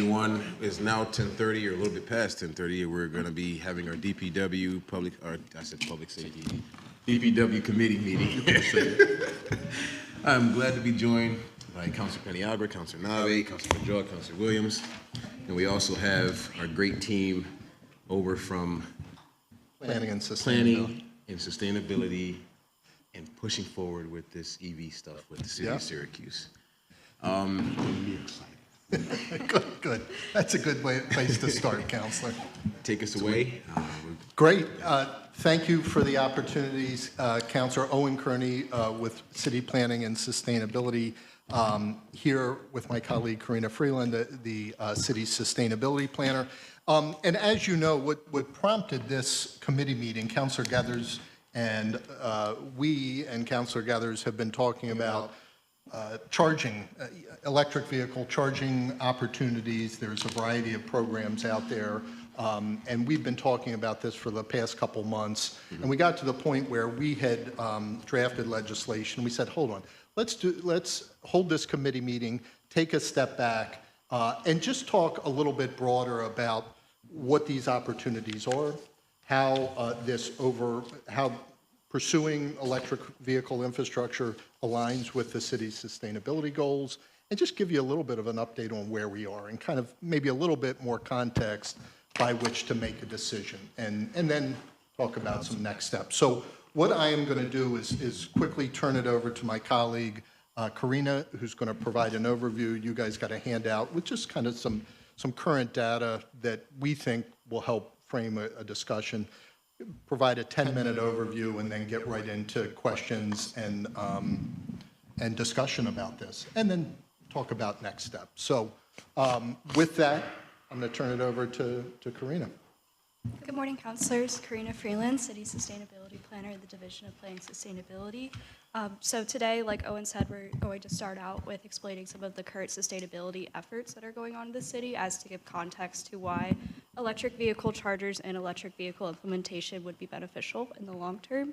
everyone. It's now 10:30 or a little bit past 10:30. We're going to be having our DPW public safety, DPW committee meeting. I'm glad to be joined by Councilor Penny Albert, Councilor Nave, Councilor Major, Councilor Williams, and we also have our great team over from Planning and Sustainability and pushing forward with this EV stuff with the city of Syracuse. Good. That's a good place to start, Councilor. Take us away. Great. Thank you for the opportunities, Councilor Owen Kearney with City Planning and Sustainability, here with my colleague Karina Freeland, the city's sustainability planner. And as you know, what prompted this committee meeting, Councilor Gathers and we and Councilor Gathers have been talking about charging, electric vehicle charging opportunities. There's a variety of programs out there, and we've been talking about this for the past couple months. And we got to the point where we had drafted legislation. We said, hold on, let's hold this committee meeting, take a step back, and just talk a little bit broader about what these opportunities are, how how pursuing electric vehicle infrastructure aligns with the city's sustainability goals, and just give you a little bit of an update on where we are and kind of maybe a little bit more context by which to make a decision, and then talk about some next steps. So what I am going to do is quickly turn it over to my colleague, Karina, who's going to provide an overview. You guys got a handout with just kind of some current data that we think will help frame a discussion, provide a 10-minute overview, and then get right into questions and discussion about this, and then talk about next steps. So with that, I'm going to turn it over to Karina. Good morning, councilors. Karina Freeland, City Sustainability Planner, the Division of Planning Sustainability. So today, like Owen said, we're going to start out with explaining some of the current sustainability efforts that are going on in the city, as to give context to why electric vehicle chargers and electric vehicle implementation would be beneficial in the long term.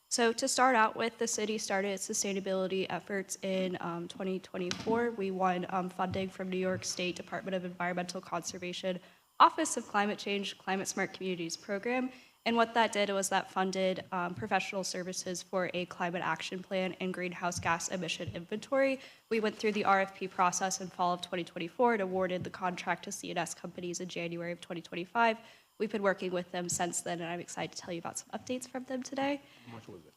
So to start out with, the city started its sustainability efforts in 2024. We won funding from New York State Department of Environmental Conservation Office of Climate Change Climate Smart Communities program. And what that did was that funded professional services for a climate action plan and greenhouse gas emission inventory. We went through the RFP process in fall of 2024 and awarded the contract to C&S companies in January of 2025. We've been working with them since then, and I'm excited to tell you about some updates from them today. How much was it?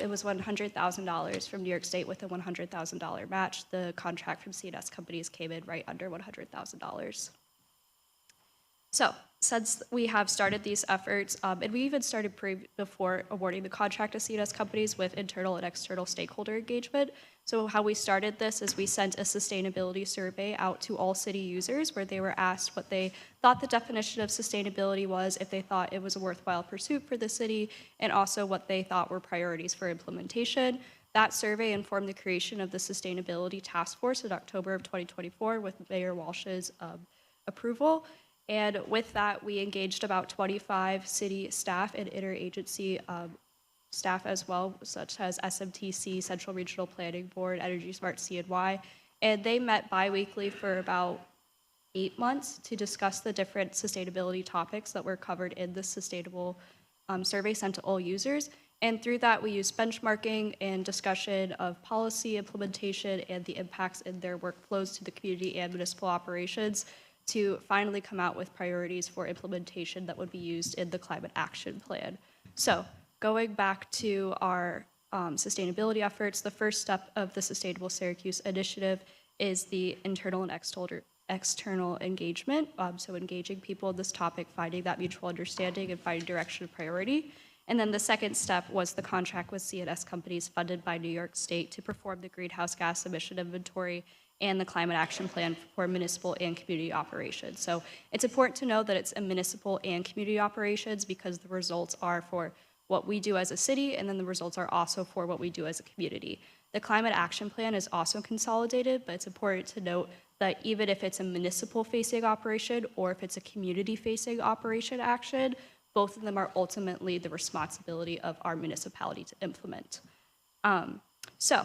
It was $100,000 from New York State with a $100,000 match. The contract from C&S companies came in right under $100,000. So, since we have started these efforts, and we even started before awarding the contract to C&S companies with internal and external stakeholder engagement. So how we started this is we sent a sustainability survey out to all city users where they were asked what they thought the definition of sustainability was, if they thought it was a worthwhile pursuit for the city, and also what they thought were priorities for implementation. That survey informed the creation of the Sustainability Task Force in October of 2024 with Mayor Walsh's approval. And with that, we engaged about 25 city staff and interagency staff as well, such as SMTC, Central Regional Planning Board, Energy Smart CNY, and they met bi-weekly for about 8 months to discuss the different sustainability topics that were covered in the sustainable survey sent to all users. And through that, we used benchmarking and discussion of policy implementation and the impacts in their workflows to the community and municipal operations to finally come out with priorities for implementation that would be used in the climate action plan. So, going back to our sustainability efforts, the first step of the Sustainable Syracuse initiative is the internal and external engagement. So engaging people in this topic, finding that mutual understanding, and finding direction and priority. And then the second step was the contract with C&S companies funded by New York State to perform the greenhouse gas emission inventory and the climate action plan for municipal and community operations. So it's important to know that it's a municipal and community operations because the results are for what we do as a city, and then the results are also for what we do as a community. The climate action plan is also consolidated, but it's important to note that even if it's a municipal-facing operation or if it's a community-facing operation action, both of them are ultimately the responsibility of our municipality to implement. So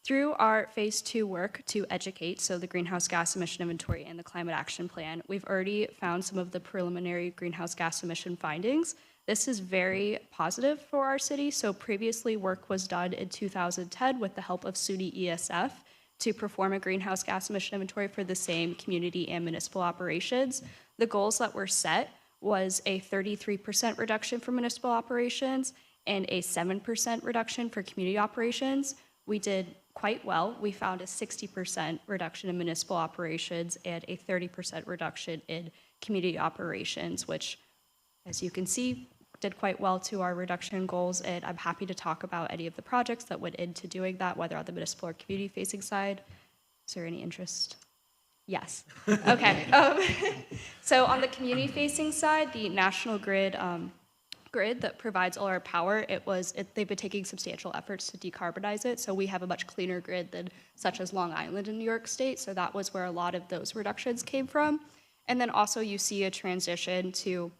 Through our phase 2 work to educate, so the greenhouse gas emission inventory and the climate action plan, we've already found some of the preliminary greenhouse gas emission findings. This is very positive for our city. So previously work was done in 2010 with the help of SUNY ESF to perform a greenhouse gas emission inventory for the same community and municipal operations. The goals that were set was a 33% reduction for municipal operations and a 7% reduction for community operations. We did quite well. We found a 60% reduction in municipal operations and a 30% reduction in community operations, which, as you can see, did quite well to our reduction goals. And I'm happy to talk about any of the projects that went into doing that, whether on the municipal or community-facing side. Is there any interest? Yes. Okay. So on the community-facing side, the National Grid grid that provides all our power, they've been taking substantial efforts to decarbonize it. So we have a much cleaner grid than such as Long Island in New York State. So that was where a lot of those reductions came from. And then also you see a transition to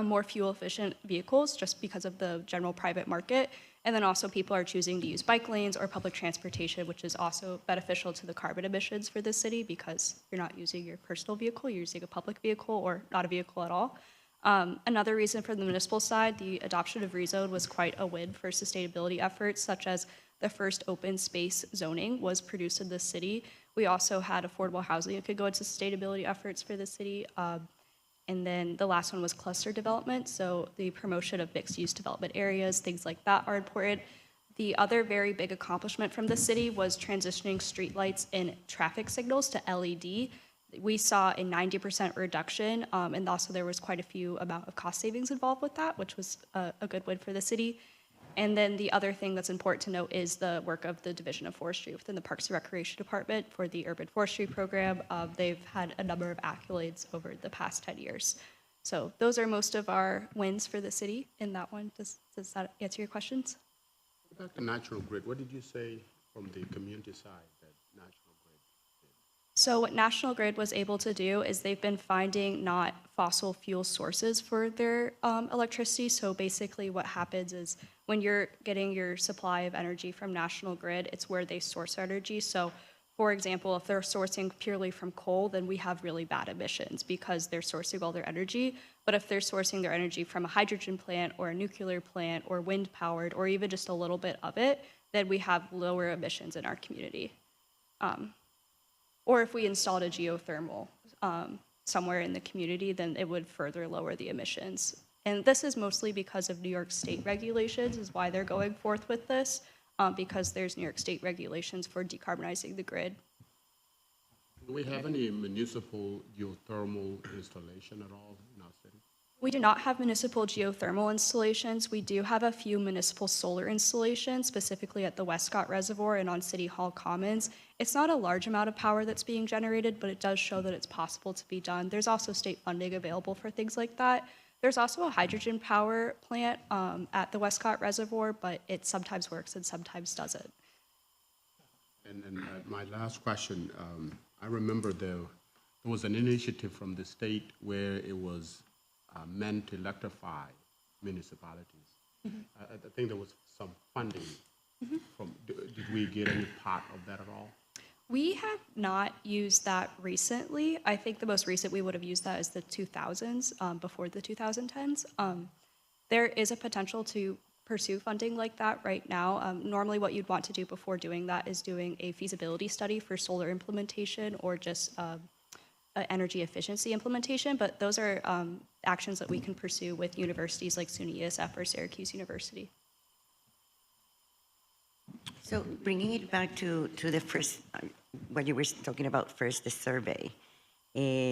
more fuel-efficient vehicles just because of the general private market. And then also people are choosing to use bike lanes or public transportation, which is also beneficial to the carbon emissions for the city because you're not using your personal vehicle, you're using a public vehicle or not a vehicle at all. Another reason for the municipal side, the adoption of rezone was quite a win for sustainability efforts, such as the first open space zoning was produced in the city. We also had affordable housing that could go into sustainability efforts for the city. And then the last one was cluster development. So the promotion of mixed use development areas, things like that are important. The other very big accomplishment from the city was transitioning streetlights and traffic signals to LED. We saw a 90% reduction, and also there was quite a few amount of cost savings involved with that, which was a good win for the city. And then the other thing that's important to note is the work of the Division of Forestry within the Parks and Recreation Department for the Urban Forestry Program. They've had a number of accolades over the past 10 years. So those are most of our wins for the city in that one. Does that answer your questions? About the National Grid, what did you say from the community side that National Grid did? So what National Grid was able to do is they've been finding not fossil fuel sources for their electricity. So basically what happens is when you're getting your supply of energy from National Grid, it's where they source energy. So for example, if they're sourcing purely from coal, then we have really bad emissions because they're sourcing all their energy. But if they're sourcing their energy from a hydrogen plant or a nuclear plant or wind powered or even just a little bit of it, then we have lower emissions in our community. Or if we installed a geothermal somewhere in the community, then it would further lower the emissions. And this is mostly because of New York State regulations is why they're going forth with this, because there's New York State regulations for decarbonizing the grid. Do we have any municipal geothermal installation at all in our city? We do not have municipal geothermal installations. We do have a few municipal solar installations, specifically at the Westcott Reservoir and on City Hall Commons. It's not a large amount of power that's being generated, but it does show that it's possible to be done. There's also state funding available for things like that. There's also a hydrogen power plant at the Westcott Reservoir, but it sometimes works and sometimes doesn't. And my last question, I remember there was an initiative from the state where it was meant to electrify municipalities. Mm-hmm. I think there was some funding. Mm-hmm. Did we get any part of that at all? We have not used that recently. I think the most recent we would have used that is the 2000s, before the 2010s. There is a potential to pursue funding like that right now. Normally what you'd want to do before doing that is doing a feasibility study for solar implementation or just energy efficiency implementation, but those are actions that we can pursue with universities like SUNY ESF or Syracuse University. So bringing it back to the first, what you were talking about first, the survey.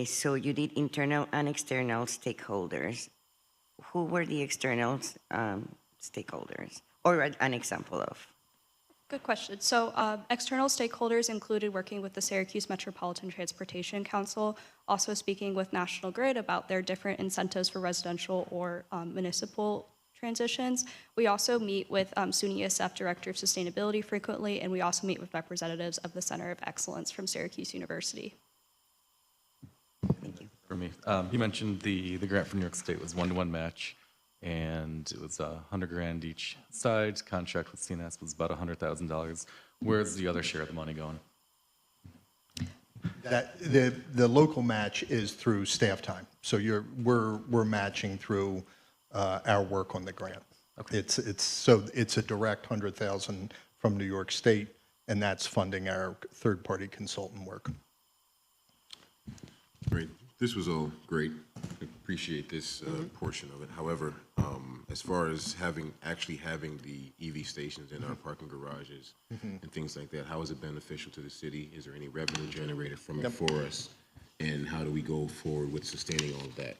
So you did internal and external stakeholders. Who were the external stakeholders, or an example of? Good question. So external stakeholders included working with the Syracuse Metropolitan Transportation Council, also speaking with National Grid about their different incentives for residential or municipal transitions. We also meet with SUNY ESF Director of Sustainability frequently, and we also meet with representatives of the Center of Excellence from Syracuse University. Thank you. For me, you mentioned the grant from New York State was 1-to-1 match, and it was $100,000 each side. Contract with CNS was about $100,000. Where's the other share of the money going? That, the local match is through staff time. So we're matching through our work on the grant. Okay. It's a direct 100,000 from New York State, and that's funding our third-party consultant work. Great. This was all great. Appreciate this portion of it. However, as far as actually having the EV stations in our parking garages and things like that, how is it beneficial to the city? Is there any revenue generated from it for us? And how do we go forward with sustaining all of that?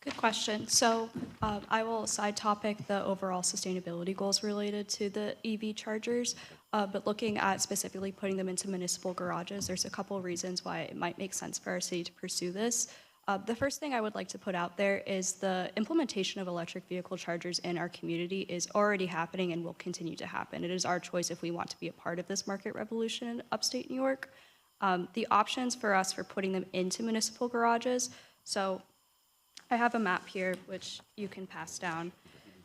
Good question. So I will side topic the overall sustainability goals related to the EV chargers, but looking at specifically putting them into municipal garages, there's a couple of reasons why it might make sense for our city to pursue this. The first thing I would like to put out there is the implementation of electric vehicle chargers in our community is already happening and will continue to happen. It is our choice if we want to be a part of this market revolution in upstate New York. The options for us for putting them into municipal garages, so I have a map here, which you can pass down.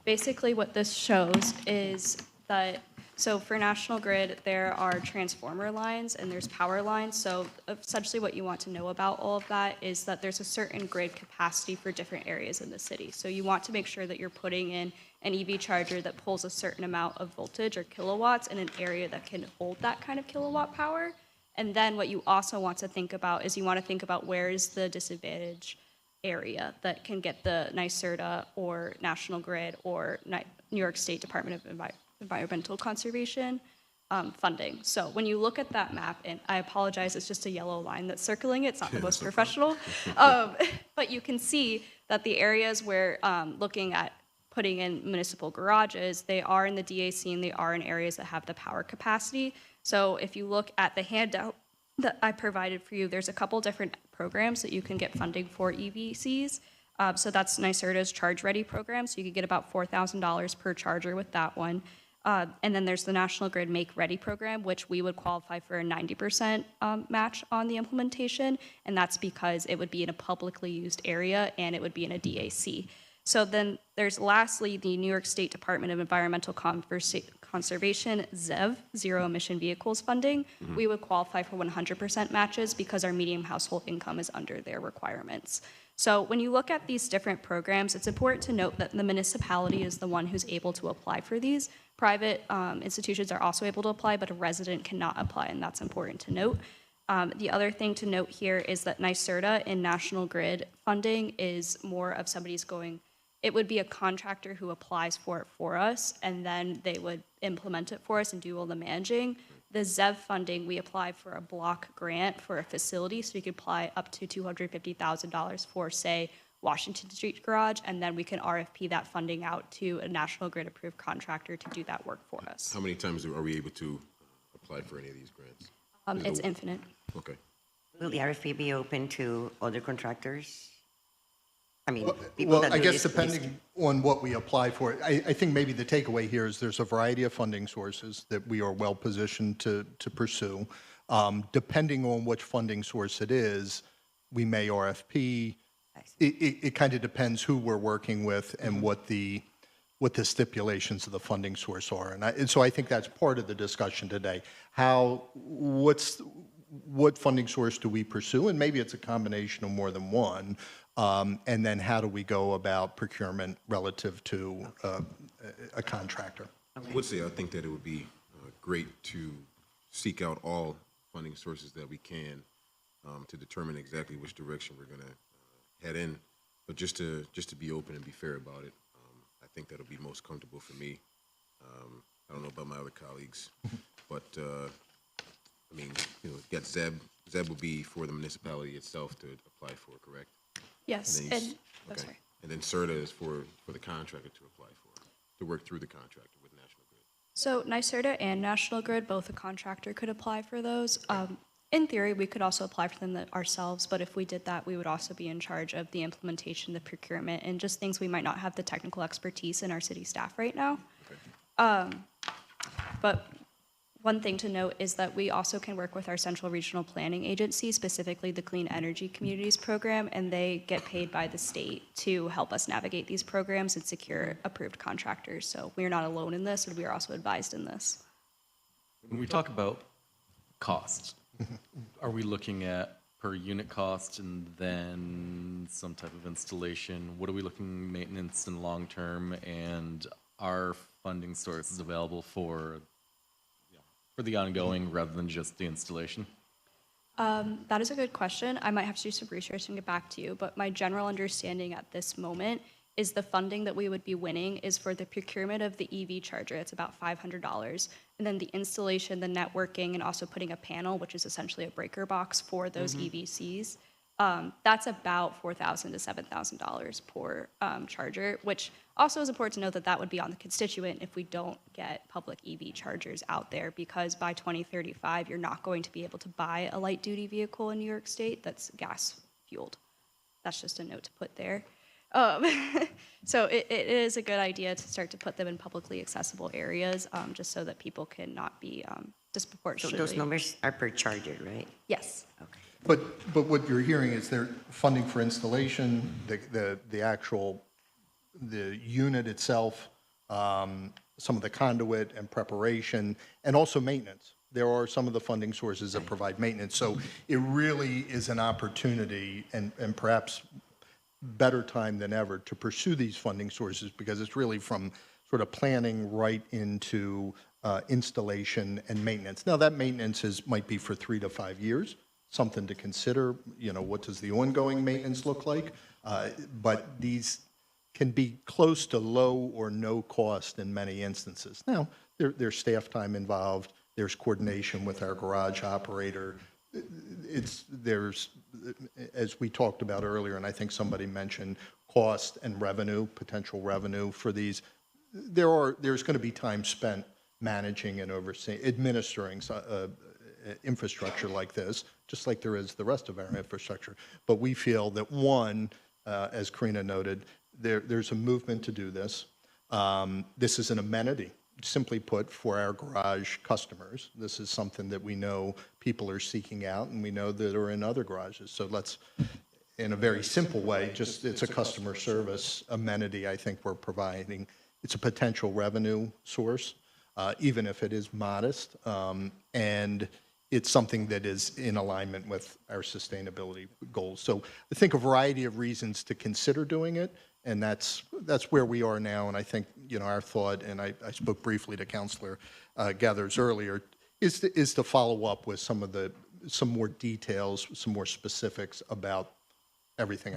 Basically, what this shows is that, so for National Grid, there are transformer lines and there's power lines. So essentially what you want to know about all of that is that there's a certain grid capacity for different areas in the city. So you want to make sure that you're putting in an EV charger that pulls a certain amount of voltage or kilowatts in an area that can hold that kind of kilowatt power. And then what you also want to think about is you want to think about where is the disadvantage area that can get the NYSERDA or National Grid or New York State Department of Environmental Conservation funding. So when you look at that map, and I apologize, it's just a yellow line that's circling it, it's not the most professional, but you can see that the areas where looking at putting in municipal garages, they are in the DAC and they are in areas that have the power capacity. So if you look at the handout that I provided for you, there's a couple different programs that you can get funding for EVCs. So that's NYSERDA's Charge Ready program, so you could get about $4,000 per charger with that one. And then there's the National Grid Make Ready program, which we would qualify for a 90% match on the implementation, and that's because it would be in a publicly used area and it would be in a DAC. So then there's lastly the New York State Department of Environmental Conservation, ZEV, Zero Emission Vehicles funding. We would qualify for 100% matches because our median household income is under their requirements. So when you look at these different programs, it's important to note that the municipality is the one who's able to apply for these. Private institutions are also able to apply, but a resident cannot apply, and that's important to note. The other thing to note here is that NYSERDA and National Grid funding is more of somebody's going, it would be a contractor who applies for it for us, and then they would implement it for us and do all the managing. The ZEV funding, we apply for a block grant for a facility, so we could apply up to $250,000 for, say, Washington Street Garage, and then we can RFP that funding out to a National Grid approved contractor to do that work for us. How many times are we able to apply for any of these grants? It's infinite. Okay. Will the RFP be open to other contractors? I mean, people Well, that I do guess this- depending on what we apply for, I think maybe the takeaway here is there's a variety of funding sources that we are well positioned to pursue. Depending on which funding source it is, we may RFP. It kind of depends who we're working with and what the stipulations of the funding source are. And so I think that's part of the discussion today. What funding source do we pursue? And maybe it's a combination of more than one. And then how do we go about procurement relative to a contractor? I would say I think that it would be great to seek out all funding sources that we can to determine exactly which direction we're going to head in. But just to be open and be fair about it, I think that'll be most comfortable for me. I don't know about my other colleagues, but I mean, you know, get ZEB. ZEB will be for the municipality itself to apply for, correct? Yes, And then and, oh, okay. sorry. And then CERTA is for the contractor to apply for, to work through the contractor with National Grid. So NYSERDA and National Grid, both a contractor could apply for those. In theory, we could also apply for them ourselves, but if we did that, we would also be in charge of the implementation, the procurement, and just things we might not have the technical expertise in our city staff right now. But one thing to note is that we also can work with our Central Regional Planning Agency, specifically the Clean Energy Communities Program, and they get paid by the state to help us navigate these programs and secure approved contractors. So we are not alone in this, and we are also advised in this. When we talk about cost, are we looking at per unit cost and then some type of installation? What are we looking maintenance and long-term, and are funding sources available for the ongoing rather than just the installation? That is a good question. I might have to do some research and get back to you, but my general understanding at this moment is the funding that we would be winning is for the procurement of the EV charger. It's about $500. And then the installation, the networking, and also putting a panel, which is essentially a breaker box for those EVCs. That's about $4,000 to $7,000 per charger, which also is important to note that that would be on the constituent if we don't get public EV chargers out there, because by 2035, you're not going to be able to buy a light-duty vehicle in New York State that's gas-fueled. That's just a note to put there. So it is a good idea to start to put them in publicly accessible areas, just so that people can not be So disproportionately. those numbers are per charger, right? Yes. Okay. But what you're hearing is they're funding for installation, the actual, the unit itself, some of the conduit and preparation, and also maintenance. There are some of the funding sources that provide maintenance. So it really is an opportunity, and perhaps better time than ever, to pursue these funding sources, because it's really from sort of planning right into installation and maintenance. Now, that maintenance might be for 3 to 5 years, something to consider. You know, what does the ongoing maintenance look like? But these can be close to low or no cost in many instances. Now, there's staff time involved, there's coordination with our garage operator. There's, as we talked about earlier, and I think somebody mentioned, cost and revenue, potential revenue for these. There's going to be time spent managing and overseeing, administering infrastructure like this, just like there is the rest of our infrastructure. But we feel that, one, as Karina noted, there's a movement to do this. This is an amenity, simply put, for our garage customers. This is something that we know people are seeking out, and we know that are in other garages. So let's, in a very simple way, it's a customer service amenity I think we're providing. It's a potential revenue source, even if it is modest, and it's something that is in alignment with our sustainability goals. So I think a variety of reasons to consider doing it, and that's where we are now. And I think, you know, our thought, and I spoke briefly to Councilor Gathers earlier, is to follow up with some more details, some more specifics about everything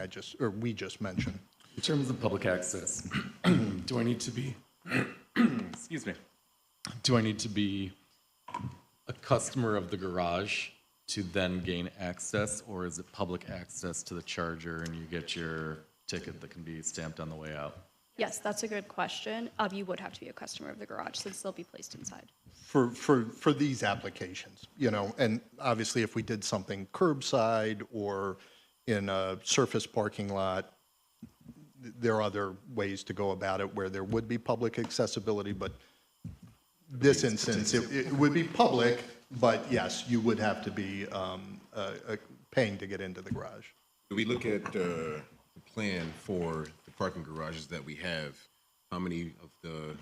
we just mentioned. In terms of public access, do I need to be, excuse me, do I need to be a customer of the garage to then gain access, or is it public access to the charger and you get your ticket that can be stamped on the way out? Yes, that's a good question. You would have to be a customer of the garage since they'll be placed inside. For these applications, you know, and obviously if we did something curbside or in a surface parking lot, there are other ways to go about it where there would be public accessibility, but this instance, it would be public, but yes, you would have to be paying to get into the garage. We look at the plan for the parking garages that we have, how many of the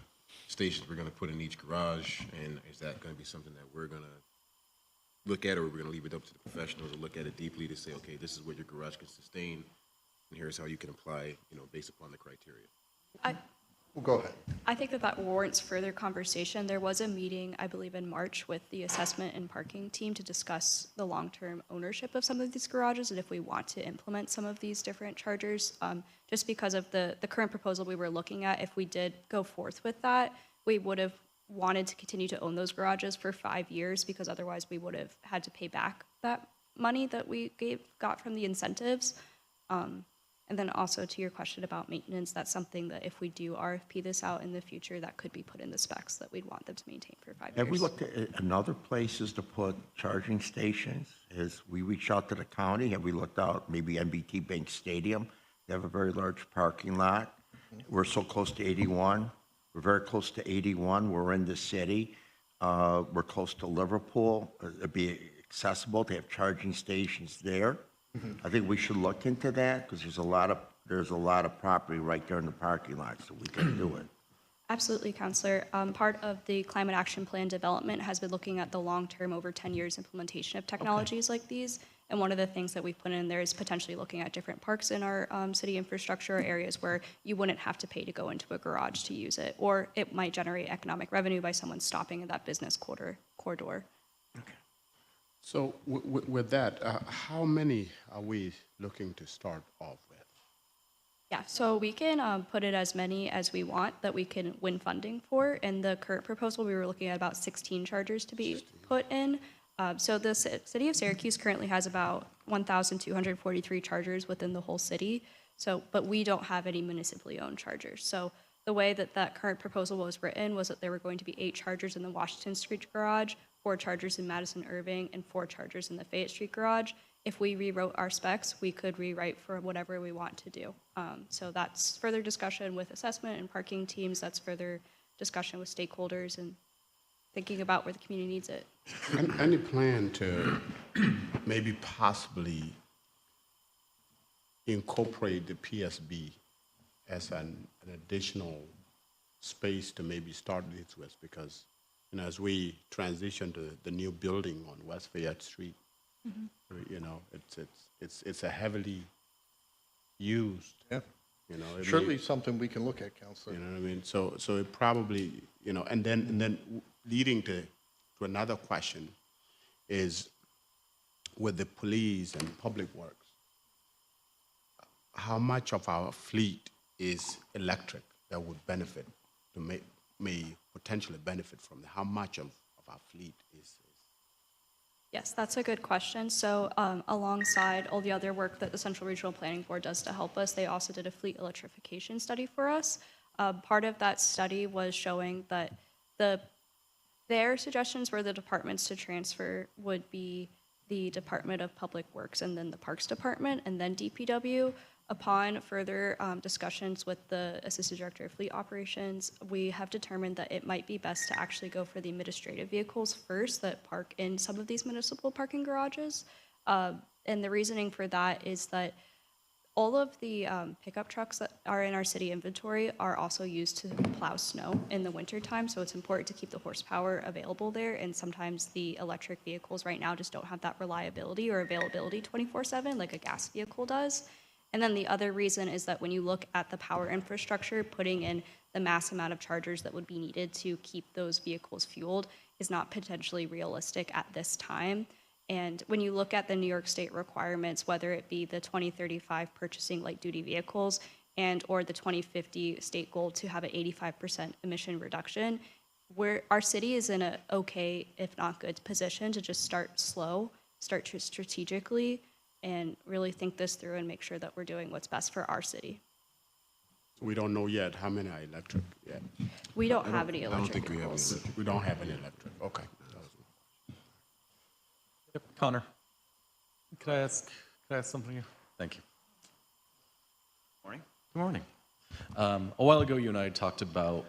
stations we're going to put in each garage, and is that going to be something that we're going to look at, or we're going to leave it up to the professionals to look at it deeply to say, okay, this is what your garage can sustain, and here's how you can apply, you know, based upon the criteria. Well, go ahead. I think that warrants further conversation. There was a meeting, I believe, in March with the assessment and parking team to discuss the long-term ownership of some of these garages and if we want to implement some of these different chargers. Just because of the current proposal we were looking at, if we did go forth with that, we would have wanted to continue to own those garages for 5 years, because otherwise we would have had to pay back that money that we got from the incentives. And then also to your question about maintenance, that's something that if we do RFP this out in the future, that could be put in the specs that we'd want them to maintain for 5 years. Have we looked at another places to put charging stations? As we reach out to the county, have we looked out maybe NBT Bank Stadium? They have a very large parking lot. We're so close to 81. We're very close to 81. We're in the city. We're close to Liverpool. It'd be accessible to have charging stations there. I think we should look into that, because there's a lot of property right there in the parking lot, so we can do it. Absolutely, Counselor. Part of the Climate Action Plan development has been looking at the long-term, over 10 years implementation of technologies like these. And one of the things that we've put in there is potentially looking at different parks in our city infrastructure, areas where you wouldn't have to pay to go into a garage to use it, or it might generate economic revenue by someone stopping in that business corridor. So with that, how many are we looking to start off with? Yeah, so we can put it as many as we want that we can win funding for. In the current proposal, we were looking at about 16 chargers to be put in. So the city of Syracuse currently has about 1,243 chargers within the whole city. So, but we don't have any municipally owned chargers. So the way that that current proposal was written was that there were going to be 8 chargers in the Washington Street garage, 4 chargers in Madison Irving, and 4 chargers in the Fayette Street garage. If we rewrote our specs, we could rewrite for whatever we want to do. So that's further discussion with assessment and parking teams. That's further discussion with stakeholders and thinking about where the community needs it. Any plan to maybe possibly incorporate the PSB as an additional space to maybe start this with? Because, you know, as we transition to the new building on West Fayette Street, you know, it's a heavily used. Yeah. You know, it Surely may- something we can look at, Counselor. You know what I mean? So it probably, you know, and then leading to another question is, with the police and public works, how much of our fleet is electric that would benefit, may potentially benefit from it? How much of our fleet is? Yes, that's a good question. So alongside all the other work that the Central Regional Planning Board does to help us, they also did a fleet electrification study for us. Part of that study was showing that their suggestions were the departments to transfer would be the Department of Public Works and then the Parks Department and then DPW. Upon further discussions with the Assistant Director of Fleet Operations, we have determined that it might be best to actually go for the administrative vehicles first that park in some of these municipal parking garages. And the reasoning for that is that all of the pickup trucks that are in our city inventory are also used to plow snow in the wintertime, so it's important to keep the horsepower available there, and sometimes the electric vehicles right now just don't have that reliability or availability 24/7 like a gas vehicle does. And then the other reason is that when you look at the power infrastructure, putting in the mass amount of chargers that would be needed to keep those vehicles fueled is not potentially realistic at this time. And when you look at the New York State requirements, whether it be the 2035 purchasing light-duty vehicles and or the 2050 state goal to have an 85% emission reduction, our city is in a okay, if not good, position to just start slow, start strategically, and really think this through and make sure that we're doing what's best for our city. We don't know yet how many are electric yet. We don't have any I don't electric think we have any vehicles. electric. We don't have any electric. Okay. Connor, could I ask something here? Thank you. Morning. Good morning. A while ago, you and I talked about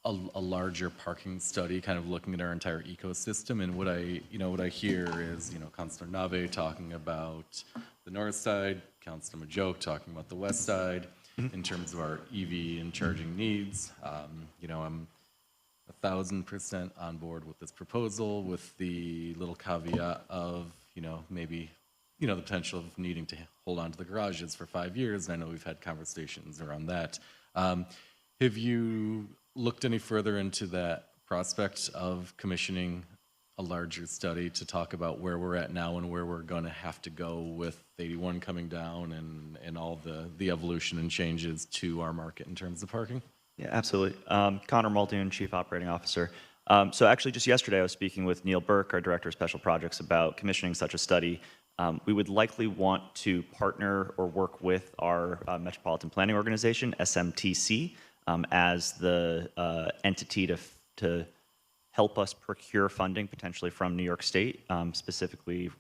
a larger parking study, kind of looking at our entire ecosystem. And what I hear is, Councilor Nave talking about the north side, Councilor Majoke talking about the west side, in terms of our EV and charging needs. I'm 1,000% on board with this proposal, with the little caveat of, maybe, the potential of needing to hold on to the garages for 5 years. And I know we've had conversations around that. Have you looked any further into that prospect of commissioning a larger study to talk about where we're at now and where we're going to have to go with 81 coming down and all the evolution and changes to our market in terms of parking? Yeah, absolutely. Connor Muldoon, Chief Operating Officer. So actually just yesterday I was speaking with Neil Burke, our Director of Special Projects, about commissioning such a study. We would likely want to partner or work with our Metropolitan Planning Organization, SMTC, as the entity to help us procure funding potentially from New York State, specifically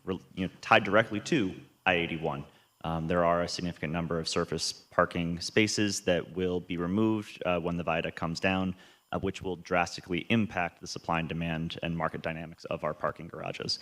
tied directly to I-81. There are a significant number of surface parking spaces that will be removed when the viaduct comes down, which will drastically impact the supply and demand and market dynamics of our parking garages.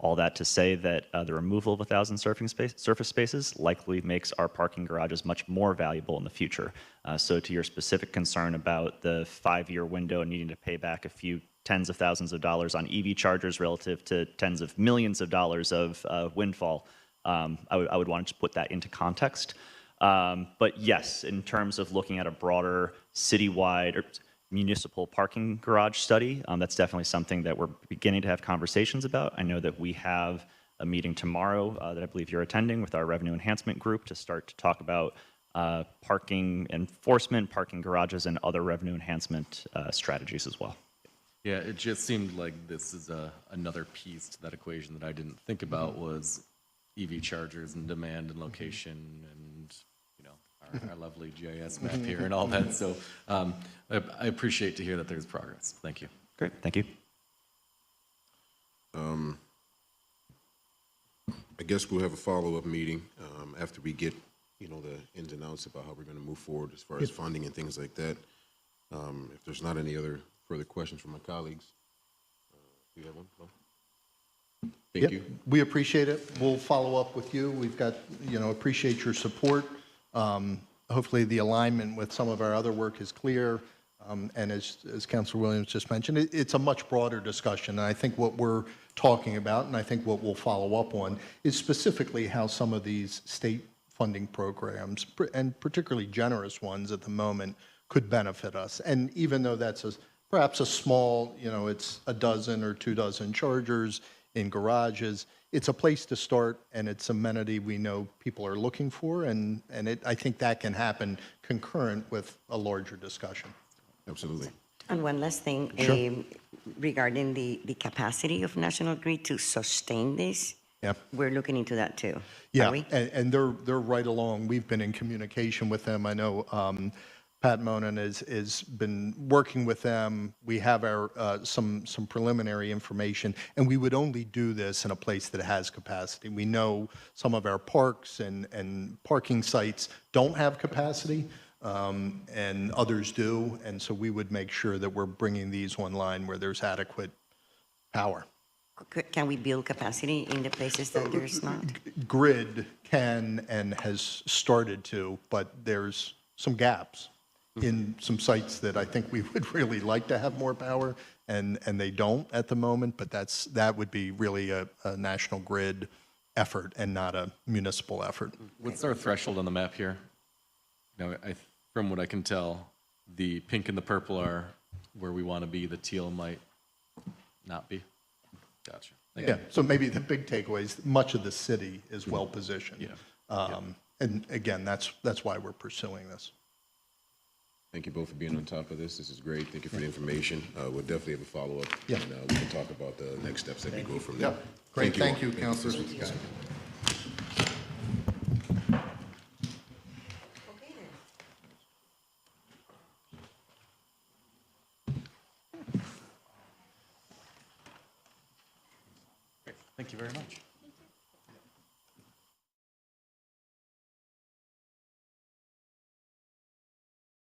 All that to say that the removal of 1,000 surface spaces likely makes our parking garages much more valuable in the future. So to your specific concern about the 5-year window and needing to pay back a few tens of thousands of dollars on EV chargers relative to tens of millions of dollars of windfall, I would want to put that into context. But yes, in terms of looking at a broader citywide or municipal parking garage study, that's definitely something that we're beginning to have conversations about. I know that we have a meeting tomorrow that I believe you're attending with our revenue enhancement group to start to talk about parking enforcement, parking garages, and other revenue enhancement strategies as well. Yeah, it just seemed like this is another piece to that equation that I didn't think about was EV chargers and demand and location and, you know, our lovely GIS map here and all that. So I appreciate to hear that there's progress. Thank you. Great, thank you. I guess we'll have a follow-up meeting after we get, you know, the ins and outs about how we're going to move forward as far as funding and things like that. If there's not any other further questions from my colleagues, do you have one? No? Thank you. We appreciate it. We'll follow up with you. We've got, you know, appreciate your support. Hopefully the alignment with some of our other work is clear. And as Councilor Williams just mentioned, it's a much broader discussion. And I think what we're talking about, and I think what we'll follow up on, is specifically how some of these state funding programs, and particularly generous ones at the moment, could benefit us. And even though that's perhaps a small, you know, it's a dozen or 2 dozen chargers in garages, it's a place to start, and it's amenity we know people are looking for, and I think that can happen concurrent with a larger discussion. Absolutely. And one last thing, regarding the capacity of National Grid to sustain this, we're looking into that too. Yeah, Are we? and they're right along. We've been in communication with them. I know Pat Monin has been working with them. We have our some preliminary information, and we would only do this in a place that has capacity. We know some of our parks and parking sites don't have capacity, and others do, and so we would make sure that we're bringing these online where there's adequate power. Can we build capacity in the places that there's not? Grid can and has started to, but there's some gaps in some sites that I think we would really like to have more power, and they don't at the moment, but that would be really a National Grid effort and not a municipal effort. What's our threshold on the map here? Now, from what I can tell, the pink and the purple are where we want to be. The teal might not be. Gotcha. Thank you. Yeah, so maybe the big takeaway is much of the city is well positioned. Yeah. And again, that's why we're pursuing this. Thank you both for being on top of this. This is great. Thank you for the information. We'll definitely have a follow-up. Yeah. And we can talk about the next steps that we go from there. Yeah, great. Thank all. you, Councilor. Thank you very much.